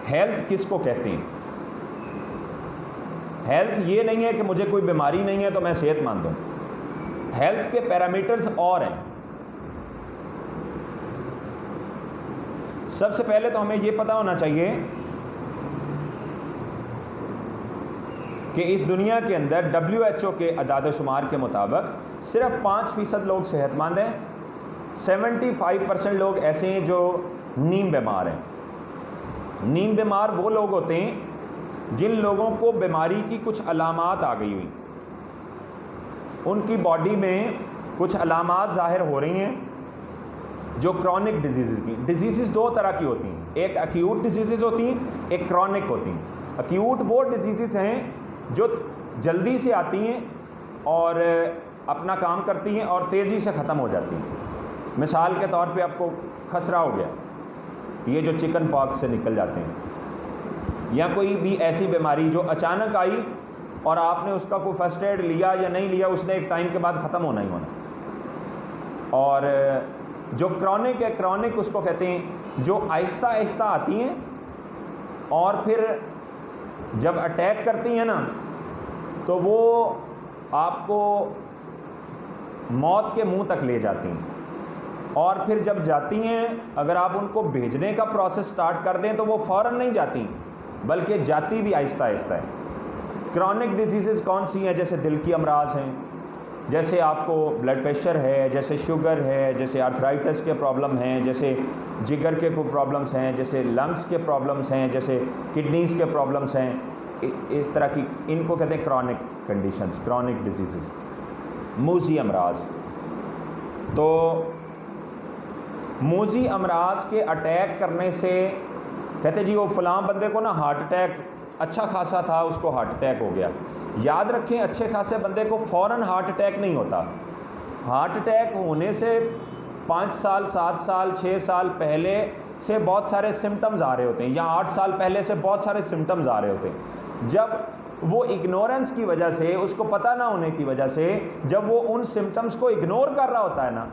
Health किसको कहते हैं? हेल्थ ये नहीं है कि मुझे कोई बीमारी नहीं है तो मैं सेहतमंद हूं। हेल्थ के पैरामीटर्स और हैं। सबसे पहले तो हमें यह पता होना चाहिए कि इस दुनिया के अंदर WHO के अदाद-ओ-शुमार के मुताबिक सिर्फ 5% लोग सेहतमंद हैं। 75% लोग ऐसे हैं जो नीम बीमार हैं। नीम बीमार वो लोग होते हैं जिन लोगों को बीमारी की कुछ अलामात आ गई हुई, उनकी बॉडी में कुछ अलामात ज़ाहिर हो रही हैं जो क्रॉनिक डिजीज़ की। डिजीज़ दो तरह की होती हैं, एक एक्यूट डिजीज़ होती हैं, एक क्रॉनिक होती हैं। एक्यूट वो डिजीज़ हैं जो जल्दी से आती हैं और अपना काम करती हैं और तेज़ी से ख़त्म हो जाती हैं। मिसाल के तौर पे आपको खसरा हो गया, ये जो चिकन पॉक्स से निकल जाते हैं, या कोई भी ऐसी बीमारी जो अचानक आई और आपने उसका कोई फर्स्ट एड लिया या नहीं लिया, उसने एक टाइम के बाद ख़त्म होना ही होना। और जो क्रॉनिक है, क्रॉनिक उसको कहते हैं जो आहिस्ता आहिस्ता आती हैं और फिर जब अटैक करती हैं ना तो वो आपको मौत के मुंह तक ले जाती हैं। और फिर जब जाती हैं, अगर आप उनको भेजने का प्रोसेस स्टार्ट कर दें तो वो फ़ौरन नहीं जाती, बल्कि जाती भी आहिस्ता आहिस्ता है। क्रॉनिक डिजीज़ कौन सी हैं? जैसे दिल की अमराज हैं, जैसे आपको ब्लड प्रेशर है, जैसे शुगर है, जैसे आर्थराइटिस के प्रॉब्लम हैं, जैसे जिगर के कोई प्रॉब्लम्स हैं, जैसे लंग्स के प्रॉब्लम्स हैं, जैसे किडनीज़ के प्रॉब्लम्स हैं। इस तरह की इनको कहते हैं क्रॉनिक कंडीशंस, क्रॉनिक डिजीज़, मूज़ी अमराज। तो मूज़ी अमराज के अटैक करने से कहते जी वो फ़लाँ बंदे को ना हार्ट अटैक अच्छा खासा था, उसको हार्ट अटैक हो गया। याद रखें, अच्छे खासे बंदे को फ़ौरन हार्ट अटैक नहीं होता। हार्ट अटैक होने से 5 साल, 7 साल, 6 साल पहले से बहुत सारे सिम्टम्स आ रहे होते हैं, या 8 साल पहले से बहुत सारे सिम्टम्स आ रहे होते हैं। जब वो इग्नोरेंस की वजह से, उसको पता ना होने की वजह से, जब वो उन सिम्टम्स को इग्नोर कर रहा होता है ना,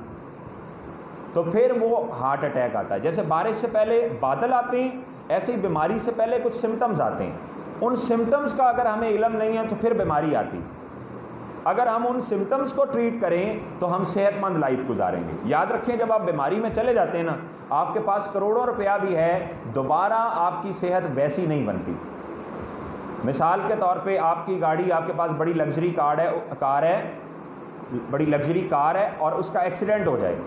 तो फिर वो हार्ट अटैक आता है। जैसे बारिश से पहले बादल आते हैं, ऐसे ही बीमारी से पहले कुछ सिम्टम्स आते हैं। उन सिम्टम्स का अगर हमें इल्म नहीं है तो फिर बीमारी आती। अगर हम उन सिम्टम्स को ट्रीट करें तो हम सेहतमंद लाइफ गुजारेंगे। याद रखें, जब आप बीमारी में चले जाते हैं ना, आपके पास करोड़ों रुपया भी है, दोबारा आपकी सेहत वैसी नहीं बनती। मिसाल के तौर पे आपकी गाड़ी, आपके पास बड़ी लग्जरी बड़ी लग्जरी कार है और उसका एक्सीडेंट हो जाए।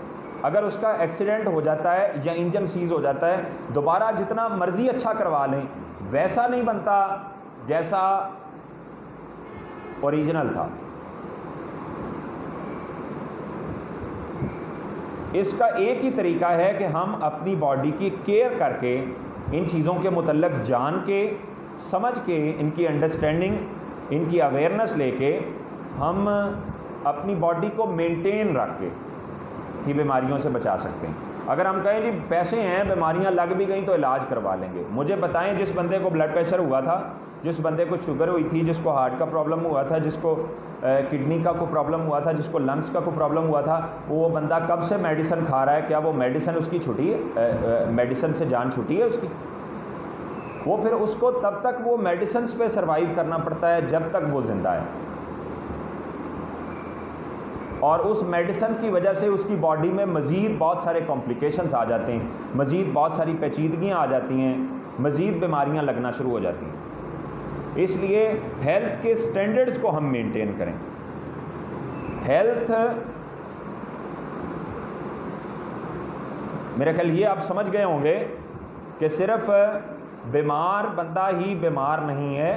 अगर उसका एक्सीडेंट हो जाता है या इंजन सीज हो जाता है, दोबारा जितना मर्जी अच्छा करवा लें वैसा नहीं बनता जैसा ओरिजिनल था। इसका एक ही तरीका है कि हम अपनी बॉडी की केयर करके, इन चीज़ों के मुतल्लक जान के, समझ के, इनकी अंडरस्टैंडिंग, इनकी अवेयरनेस लेके हम अपनी बॉडी को मेंटेन रख के ही बीमारियों से बचा सकते हैं। अगर हम कहें जी पैसे हैं, बीमारियां लग भी गई तो इलाज करवा लेंगे, मुझे बताएं जिस बंदे को ब्लड प्रेशर हुआ था, जिस बंदे को शुगर हुई थी, जिसको हार्ट का प्रॉब्लम हुआ था, जिसको किडनी का कोई प्रॉब्लम हुआ था, जिसको लंग्स का कोई प्रॉब्लम हुआ था, वो बंदा कब से मेडिसिन खा रहा है? क्या वो मेडिसिन उसकी छूटी है? मेडिसिन से जान छूटी है उसकी? वो फिर उसको तब तक वो मेडिसिन पे सर्वाइव करना पड़ता है जब तक वो ज़िंदा है। और उस मेडिसिन की वजह से उसकी बॉडी में मज़ीद बहुत सारे कॉम्प्लिकेशंस आ जाते हैं, मज़ीद बहुत सारी पेचीदगियाँ आ जाती हैं, मज़ीद बीमारियाँ लगना शुरू हो जाती हैं। इसलिए हेल्थ के स्टैंडर्ड्स को हम मेंटेन करें। हेल्थ, मेरे ख्याल ये आप समझ गए होंगे कि सिर्फ बीमार बंदा ही बीमार नहीं है,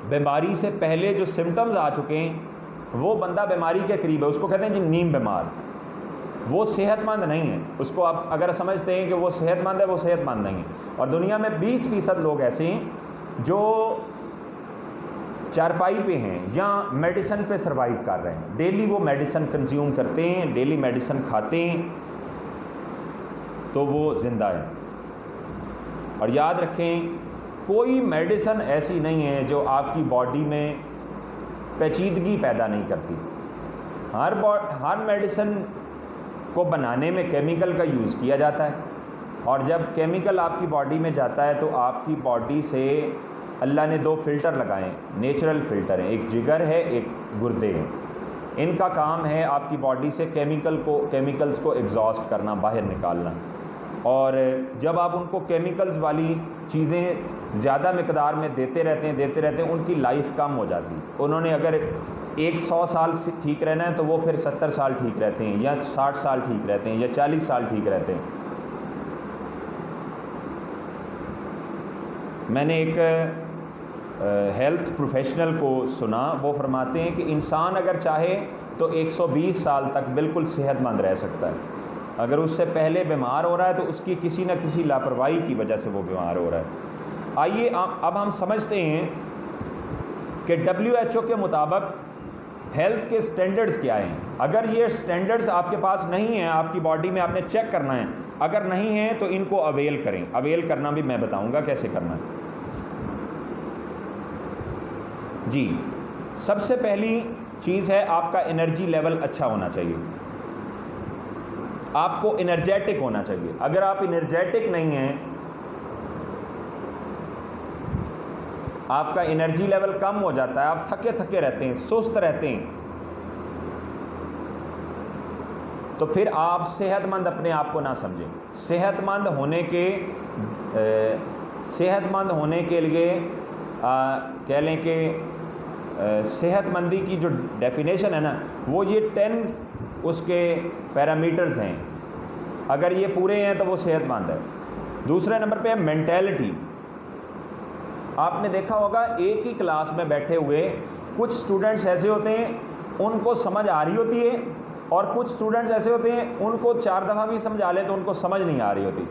बीमारी से पहले जो सिम्टम्स आ चुके हैं वो बंदा बीमारी के करीब है, उसको कहते हैं जी नीम बीमार। वो सेहतमंद नहीं है। उसको आप अगर समझते हैं कि वो सेहतमंद है, वो सेहतमंद नहीं है। और दुनिया में 20% लोग ऐसे हैं जो चारपाई पे हैं या मेडिसिन पे सरवाइव कर रहे हैं। डेली वो मेडिसिन कंज्यूम करते हैं, डेली मेडिसिन खाते हैं, तो वो ज़िंदा है। और याद रखें, कोई मेडिसिन ऐसी नहीं है जो आपकी बॉडी में पेचीदगी पैदा नहीं करती। हर मेडिसिन को बनाने में केमिकल का यूज़ किया जाता है, और जब केमिकल आपकी बॉडी में जाता है तो आपकी बॉडी से अल्लाह ने 2 फ़िल्टर लगाए, नेचुरल फ़िल्टर हैं, एक जिगर है, एक गुर्दे हैं। इनका काम है आपकी बॉडी से केमिकल्स को एग्जॉस्ट करना, बाहर निकालना। और जब आप उनको केमिकल्स वाली चीज़ें ज़्यादा मिकदार में देते रहते हैं, उनकी लाइफ कम हो जाती है। उन्होंने अगर 100 साल ठीक रहना है तो वो फिर 70 साल ठीक रहते हैं, या 60 साल ठीक रहते हैं, या 40 साल ठीक रहते हैं। मैंने एक हेल्थ प्रोफेशनल को सुना, वो फरमाते हैं कि इंसान अगर चाहे तो 120 साल तक बिल्कुल सेहतमंद रह सकता है। अगर उससे पहले बीमार हो रहा है तो उसकी किसी न किसी लापरवाही की वजह से वो बीमार हो रहा है। आइए अब हम समझते हैं कि WHO के मुताबिक हेल्थ के स्टैंडर्ड्स क्या हैं। अगर ये स्टैंडर्ड्स आपके पास नहीं हैं, आपकी बॉडी में आपने चेक करना है, अगर नहीं है तो इनको अवेल करें। अवेल करना भी मैं बताऊंगा कैसे करना है। जी, सबसे पहली चीज़ है आपका एनर्जी लेवल अच्छा होना चाहिए, आपको एनर्जेटिक होना चाहिए। अगर आप एनर्जेटिक नहीं हैं, आपका एनर्जी लेवल कम हो जाता है, आप थके थके रहते हैं, सुस्त रहते हैं, तो फिर आप सेहतमंद अपने आप को ना समझें। सेहतमंद होने के लिए कह लें कि सेहतमंदी की जो डेफिनेशन है ना, वो ये 10 उसके पैरामीटर्स हैं। अगर ये पूरे हैं तो वो सेहतमंद है। दूसरे नंबर पे है मेंटेलिटी। आपने देखा होगा एक ही क्लास में बैठे हुए कुछ स्टूडेंट्स ऐसे होते हैं उनको समझ आ रही होती है, और कुछ स्टूडेंट्स ऐसे होते हैं उनको 4 दफ़ा भी समझा ले तो उनको समझ नहीं आ रही होती।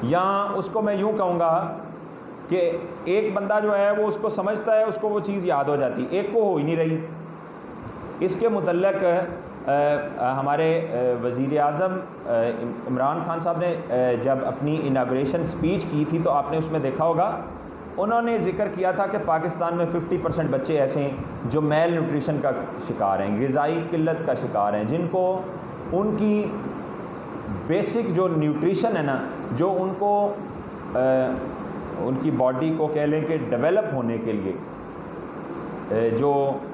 या उसको मैं यूँ कहूँगा कि एक बंदा जो है वो उसको समझता है, उसको वो चीज़ याद हो जाती, एक को हो ही नहीं रही। इसके मुतल्लक हमारे वज़ीर आज़म इमरान खान साहब ने जब अपनी इनाग्रेशन स्पीच की थी तो आपने उसमें देखा होगा, उन्होंने ज़िक्र किया था कि पाकिस्तान में 50% बच्चे ऐसे हैं जो मेल न्यूट्रिशन का शिकार हैं, ग़िज़ाई किल्लत का शिकार हैं, जिनको उनकी बेसिक जो न्यूट्रिशन है ना, जो उनको उनकी बॉडी को कह लें कि डेवलप होने के लिए जो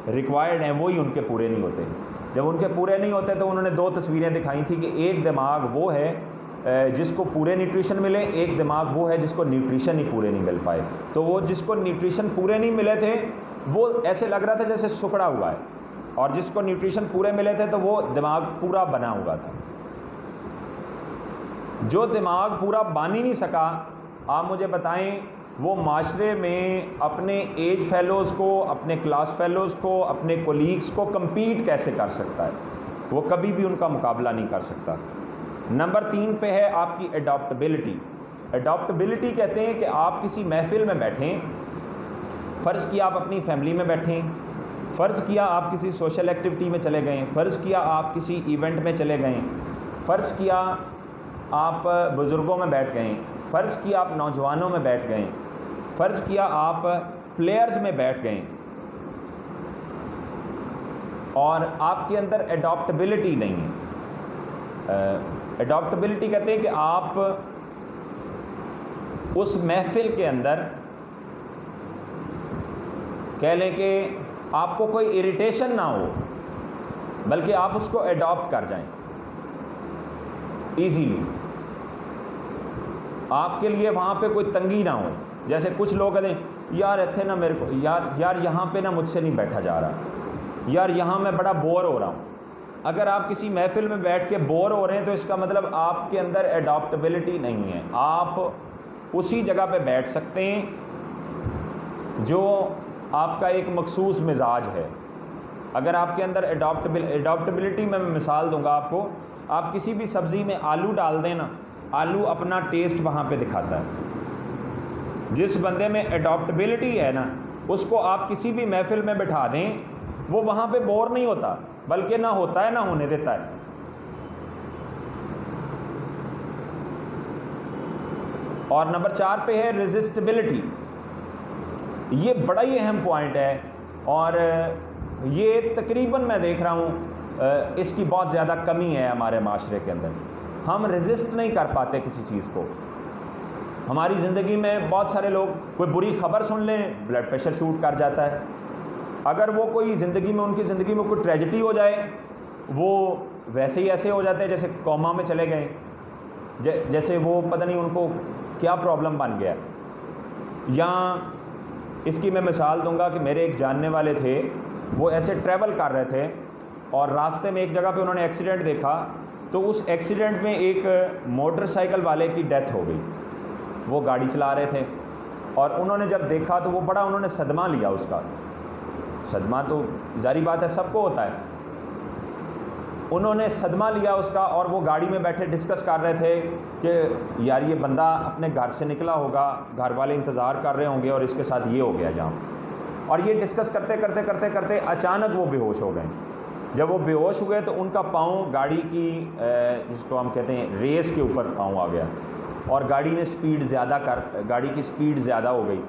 रिक्वायर्ड हैं वही उनके पूरे नहीं होते। जब उनके पूरे नहीं होते तो उन्होंने 2 तस्वीरें दिखाई थी कि एक दिमाग वो है जिसको पूरे न्यूट्रिशन मिले, एक दिमाग वो है जिसको न्यूट्रिशन ही पूरे नहीं मिल पाए। तो वो जिसको न्यूट्रिशन पूरे नहीं मिले थे वो ऐसे लग रहा था जैसे सुखड़ा हुआ है, और जिसको न्यूट्रिशन पूरे मिले थे तो वो दिमाग पूरा बना हुआ था। जो दिमाग पूरा बन ही नहीं सका, आप मुझे बताएं वो माशरे में अपने एज फेलोज़ को, अपने क्लास फेलोज़ को, अपने कोलीग्स को compete कैसे कर सकता है? वो कभी भी उनका मुकाबला नहीं कर सकता। नंबर 3 पे है आपकी एडॉप्टेबिलिटी। एडॉप्टेबिलिटी कहते हैं कि आप किसी महफिल में बैठें, फ़र्ज़ किया आप अपनी फैमिली में बैठें, फ़र्ज़ किया आप किसी सोशल एक्टिविटी में चले गए, फ़र्ज़ किया आप किसी इवेंट में चले गए, फ़र्ज़ किया आप बुज़ुर्गों में बैठ गए, फ़र्ज़ किया आप नौजवानों में बैठ गए, फ़र्ज़ किया आप प्लेयर्स में बैठ गए, और आपके अंदर एडॉप्टेबिलिटी नहीं है। एडॉप्टेबिलिटी कहते हैं कि आप उस महफिल के अंदर कह लें कि आपको कोई इरिटेशन ना हो, बल्कि आप उसको एडॉप्ट कर जाएं ईजीली। आपके लिए वहाँ पे कोई तंगी ना हो। जैसे कुछ लोग कहते हैं यार इतने ना मेरे को यार यहाँ पे ना मुझसे नहीं बैठा जा रहा, यार यहाँ मैं बड़ा बोर हो रहा हूँ। अगर आप किसी महफिल में बैठ के बोर हो रहे हैं तो इसका मतलब आपके अंदर एडॉप्टेबिलिटी नहीं है। आप उसी जगह पे बैठ सकते हैं जो आपका एक मखसूस मिजाज है। अगर आपके अंदर एडॉप्टेबिलिटी में मैं मिसाल दूंगा आपको, आप किसी भी सब्ज़ी में आलू डाल दें ना, आलू अपना टेस्ट वहाँ पे दिखाता है। जिस बंदे में एडॉप्टेबिलिटी है ना, उसको आप किसी भी महफिल में बिठा दें, वो वहाँ पे बोर नहीं होता, बल्कि ना होता है ना होने देता है। और नंबर 4 पे है रेजिस्टिबिलिटी। ये बड़ा ही अहम पॉइंट है, और ये तकरीबन मैं देख रहा हूँ इसकी बहुत ज़्यादा कमी है हमारे माशरे के अंदर। हम रेजिस्ट नहीं कर पाते किसी चीज़ को। हमारी ज़िंदगी में बहुत सारे लोग कोई बुरी खबर सुन लें, ब्लड प्रेशर शूट कर जाता है। अगर वो कोई ज़िंदगी में, उनकी ज़िंदगी में कोई ट्रेजेडी हो जाए, वो वैसे ही ऐसे हो जाते हैं जैसे कोमा में चले गए, जैसे वो पता नहीं उनको क्या प्रॉब्लम बन गया। या इसकी मैं मिसाल दूंगा कि मेरे एक जानने वाले थे, वो ऐसे ट्रैवल कर रहे थे और रास्ते में एक जगह पे उन्होंने एक्सीडेंट देखा, तो उस एक्सीडेंट में एक मोटरसाइकिल वाले की डेथ हो गई। वो गाड़ी चला रहे थे और उन्होंने जब देखा तो वो बड़ा उन्होंने सदमा लिया। उसका सदमा तो जारी बात है सबको होता है, उन्होंने सदमा लिया उसका। और वो गाड़ी में बैठे डिस्कस कर रहे थे कि यार ये बंदा अपने घर से निकला होगा, घर वाले इंतज़ार कर रहे होंगे और इसके साथ ये हो गया जाम। और ये डिस्कस करते करते करते करते अचानक वो बेहोश हो गए। जब वो बेहोश हुए तो उनका पाँव गाड़ी की जिसको हम कहते हैं रेस के ऊपर पाँव आ गया और गाड़ी की स्पीड ज़्यादा हो गई।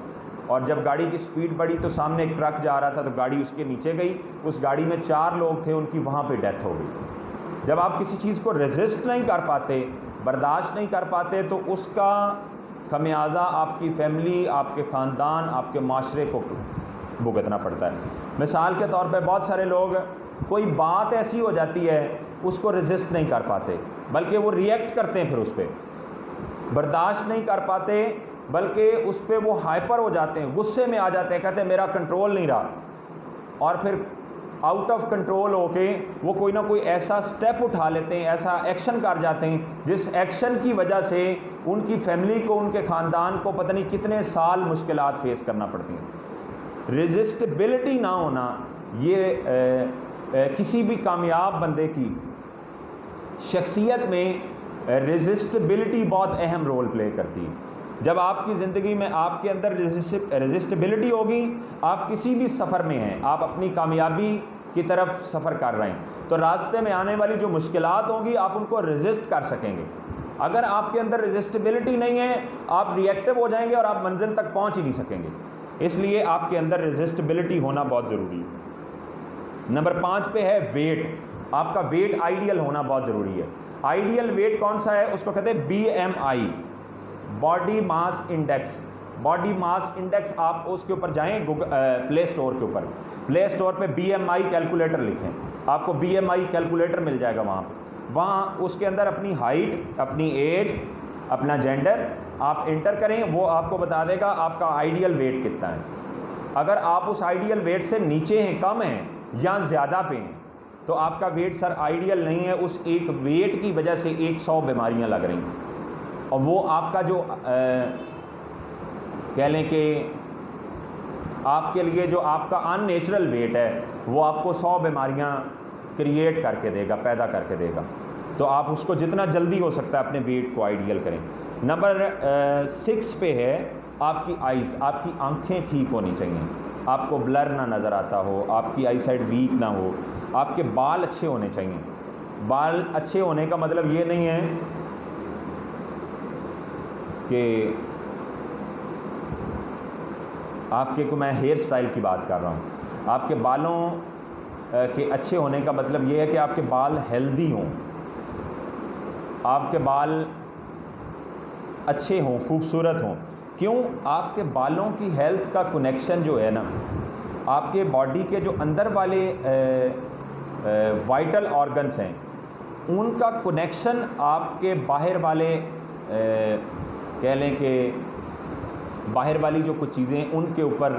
और जब गाड़ी की स्पीड बढ़ी तो सामने एक ट्रक जा रहा था, तो गाड़ी उसके नीचे गई। उस गाड़ी में 4 लोग थे, उनकी वहाँ पे डेथ हो गई। जब आप किसी चीज़ को रेजिस्ट नहीं कर पाते, बर्दाश्त नहीं कर पाते, तो उसका खमियाजा आपकी फैमिली, आपके ख़ानदान, आपके माशरे को भुगतना पड़ता है। मिसाल के तौर पे बहुत सारे लोग, कोई बात ऐसी हो जाती है उसको रेजिस्ट नहीं कर पाते, बल्कि वो रिएक्ट करते हैं, फिर उस पर बर्दाश्त नहीं कर पाते, बल्कि उस पर वो हाइपर हो जाते हैं, गुस्से में आ जाते हैं, कहते हैं मेरा कंट्रोल नहीं रहा। और फिर आउट ऑफ कंट्रोल होके वो कोई ना कोई ऐसा स्टेप उठा लेते हैं, ऐसा एक्शन कर जाते हैं जिस एक्शन की वजह से उनकी फैमिली को, उनके ख़ानदान को पता नहीं कितने साल मुश्किलात फेस करना पड़ती हैं। रेजिस्टेबिलिटी ना होना ये किसी भी कामयाब बंदे की शख्सियत में रेजिस्टेबिलिटी बहुत अहम रोल प्ले करती है। जब आपकी ज़िंदगी में आपके अंदर रेजिस्टेबिलिटी होगी, आप किसी भी सफ़र में हैं, आप अपनी कामयाबी की तरफ सफ़र कर रहे हैं, तो रास्ते में आने वाली जो मुश्किलात होंगी आप उनको रेजिस्ट कर सकेंगे। अगर आपके अंदर रेजिस्टेबिलिटी नहीं है, आप रिएक्टिव हो जाएंगे और आप मंजिल तक पहुंच ही नहीं सकेंगे। इसलिए आपके अंदर रेजिस्टेबिलिटी होना बहुत ज़रूरी है। नंबर 5 पे है वेट। आपका वेट आइडियल होना बहुत ज़रूरी है। आइडियल वेट कौन सा है? उसको कहते हैं BMI, body mass index. Body mass index, आप उसके ऊपर जाएं प्ले स्टोर के ऊपर, प्ले स्टोर पे BMI कैलकुलेटर लिखें, आपको BMI कैलकुलेटर मिल जाएगा। वहाँ उसके अंदर अपनी हाइट, अपनी एज, अपना जेंडर आप इंटर करें, वो आपको बता देगा आपका आइडियल वेट कितना है। अगर आप उस आइडियल वेट से नीचे हैं, कम हैं या ज़्यादा पे हैं, तो आपका वेट सर आइडियल नहीं है। उस एक वेट की वजह से 100 बीमारियाँ लग रही हैं, और वो आपका जो कह लें कि आपके लिए जो आपका अननेचुरल वेट है, वो आपको 100 बीमारियाँ क्रिएट करके देगा, पैदा करके देगा। तो आप उसको जितना जल्दी हो सकता है अपने वेट को आइडियल करें। नंबर 6 पे है आपकी आइज़। आपकी आंखें ठीक होनी चाहिए, आपको ब्लर ना नज़र आता हो, आपकी आई साइड वीक ना हो, आपके बाल अच्छे होने चाहिए। बाल अच्छे होने का मतलब ये नहीं है कि आपके को मैं हेयर स्टाइल की बात कर रहा हूँ। आपके बालों के अच्छे होने का मतलब ये है कि आपके बाल हेल्दी हों, आपके बाल अच्छे हों, खूबसूरत हों। क्यों? आपके बालों की हेल्थ का कनेक्शन जो है ना, आपके बॉडी के जो अंदर वाले वाइटल ऑर्गन्स हैं, उनका कनेक्शन आपके बाहर वाले कह लें कि बाहर वाली जो कुछ चीज़ें उनके ऊपर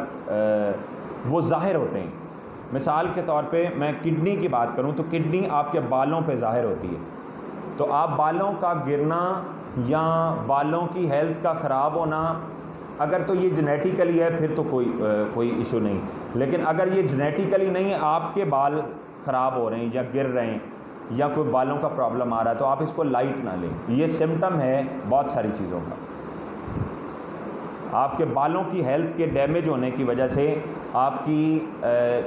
वो ज़ाहिर होते हैं। मिसाल के तौर पे मैं किडनी की बात करूं, तो किडनी आपके बालों पे ज़ाहिर होती है। तो आप बालों का गिरना या बालों की हेल्थ का ख़राब होना, अगर तो ये जेनेटिकली है फिर तो कोई इशू नहीं, लेकिन अगर ये जेनेटिकली नहीं है, आपके बाल ख़राब हो रहे हैं या गिर रहे हैं या कोई बालों का प्रॉब्लम आ रहा है, तो आप इसको लाइट ना लें। ये सिम्टम है बहुत सारी चीज़ों का। आपके बालों की हेल्थ के डैमेज होने की वजह से आपकी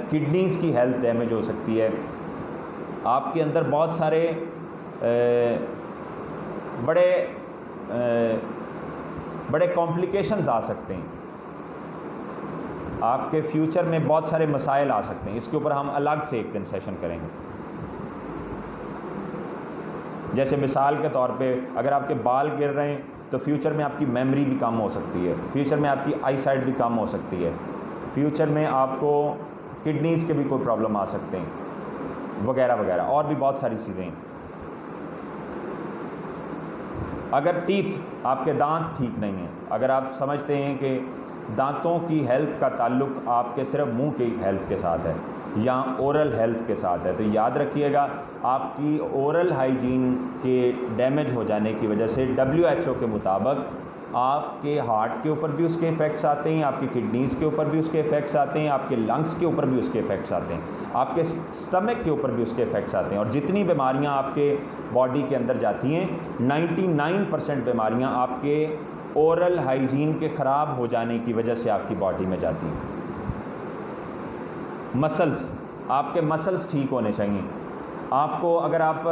किडनीज़ की हेल्थ डैमेज हो सकती है। आपके अंदर बहुत सारे बड़े कॉम्प्लिकेशंस आ सकते हैं। आपके फ्यूचर में बहुत सारे मसाइल आ सकते हैं। इसके ऊपर हम अलग से एक दिन सेशन करेंगे। जैसे मिसाल के तौर पे अगर आपके बाल गिर रहे हैं तो फ्यूचर में आपकी मेमोरी भी कम हो सकती है, फ्यूचर में आपकी आई साइट भी कम हो सकती है, फ्यूचर में आपको किडनीज़ के भी कोई प्रॉब्लम आ सकते हैं, वगैरह वगैरह, और भी बहुत सारी चीज़ें। अगर टीथ, आपके दांत ठीक नहीं हैं, अगर आप समझते हैं कि दांतों की हेल्थ का ताल्लुक आपके सिर्फ मुंह की हेल्थ के साथ है या ओरल हेल्थ के साथ है, तो याद रखिएगा आपकी ओरल हाइजीन के डैमेज हो जाने की वजह से WHO के मुताबिक आपके हार्ट के ऊपर भी उसके इफ़ेक्ट्स आते हैं, आपकी किडनीज़ के ऊपर भी उसके इफ़ेक्ट्स आते हैं, आपके लंग्स के ऊपर भी उसके इफ़ेक्ट्स आते हैं, आपके स्टमक के ऊपर भी उसके इफ़ेक्ट्स आते हैं। और जितनी बीमारियां आपके बॉडी के अंदर जाती हैं, 99% बीमारियां आपके ओरल हाइजीन के ख़राब हो जाने की वजह से आपकी बॉडी में जाती हैं। मसल्स, आपके मसल्स ठीक होने चाहिए। आपको अगर आप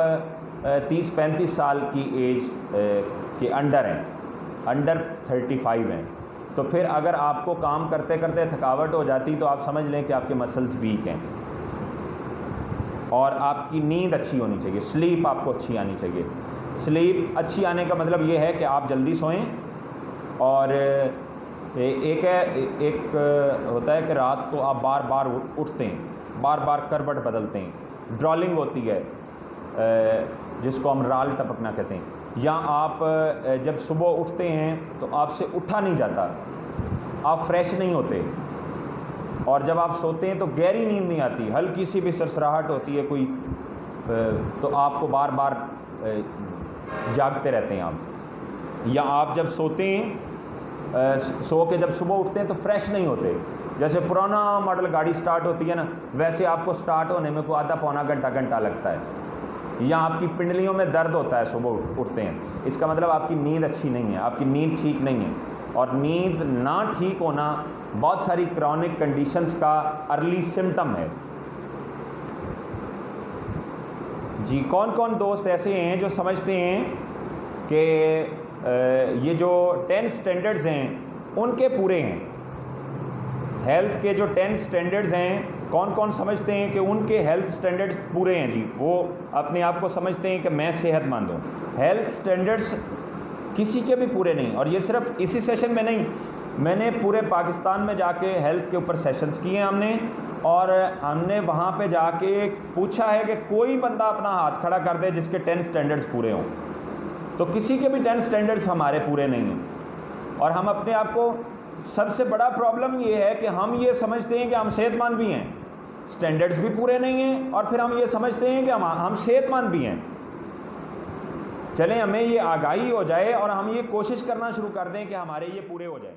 30-35 साल की एज के अंडर हैं, अंडर 35 हैं, तो फिर अगर आपको काम करते करते थकावट हो जाती तो आप समझ लें कि आपके मसल्स वीक हैं। और आपकी नींद अच्छी होनी चाहिए, स्लीप आपको अच्छी आनी चाहिए। स्लीप अच्छी आने का मतलब ये है कि आप जल्दी सोएं, और एक होता है कि रात को आप बार बार उठते हैं, बार बार करवट बदलते हैं, ड्रॉलिंग होती है जिसको हम राल टपकना कहते हैं, या आप जब सुबह उठते हैं तो आपसे उठा नहीं जाता, आप फ्रेश नहीं होते, और जब आप सोते हैं तो गहरी नींद नहीं आती, हल्की सी भी सरसराहट होती है कोई, तो आपको बार बार जागते रहते हैं आप। या आप जब सोते हैं सो के जब सुबह उठते हैं तो फ्रेश नहीं होते, जैसे पुराना मॉडल गाड़ी स्टार्ट होती है ना, वैसे आपको स्टार्ट होने में कोई आधा पौना घंटा लगता है, या आपकी पिंडलियों में दर्द होता है सुबह उठते हैं। इसका मतलब आपकी नींद अच्छी नहीं है, आपकी नींद ठीक नहीं है। और नींद ना ठीक होना बहुत सारी क्रॉनिक कंडीशंस का अर्ली सिम्टम है। जी, कौन कौन दोस्त ऐसे हैं जो समझते हैं कि ये जो 10 स्टैंडर्ड्स हैं उनके पूरे हैं, हेल्थ के जो 10 स्टैंडर्ड्स हैं, कौन कौन समझते हैं कि उनके हेल्थ स्टैंडर्ड्स पूरे हैं? जी, वो अपने आप को समझते हैं कि मैं सेहतमंद हूँ। हेल्थ स्टैंडर्ड्स किसी के भी पूरे नहीं, और ये सिर्फ इसी सेशन में नहीं, मैंने पूरे पाकिस्तान में जाके हेल्थ के ऊपर सेशंस किए हैं हमने, और हमने वहाँ पे जाके पूछा है कि कोई बंदा अपना हाथ खड़ा कर दे जिसके 10 स्टैंडर्ड्स पूरे हों, तो किसी के भी 10 स्टैंडर्ड्स हमारे पूरे नहीं हैं। और हम अपने आप को, सबसे बड़ा प्रॉब्लम ये है कि हम ये समझते हैं कि हम सेहतमंद भी हैं, स्टैंडर्ड्स भी पूरे नहीं हैं, और फिर हम ये समझते हैं कि हम सेहतमंद भी हैं। चलें, हमें ये आगाही हो जाए और हम ये कोशिश करना शुरू कर दें कि हमारे ये पूरे हो जाए।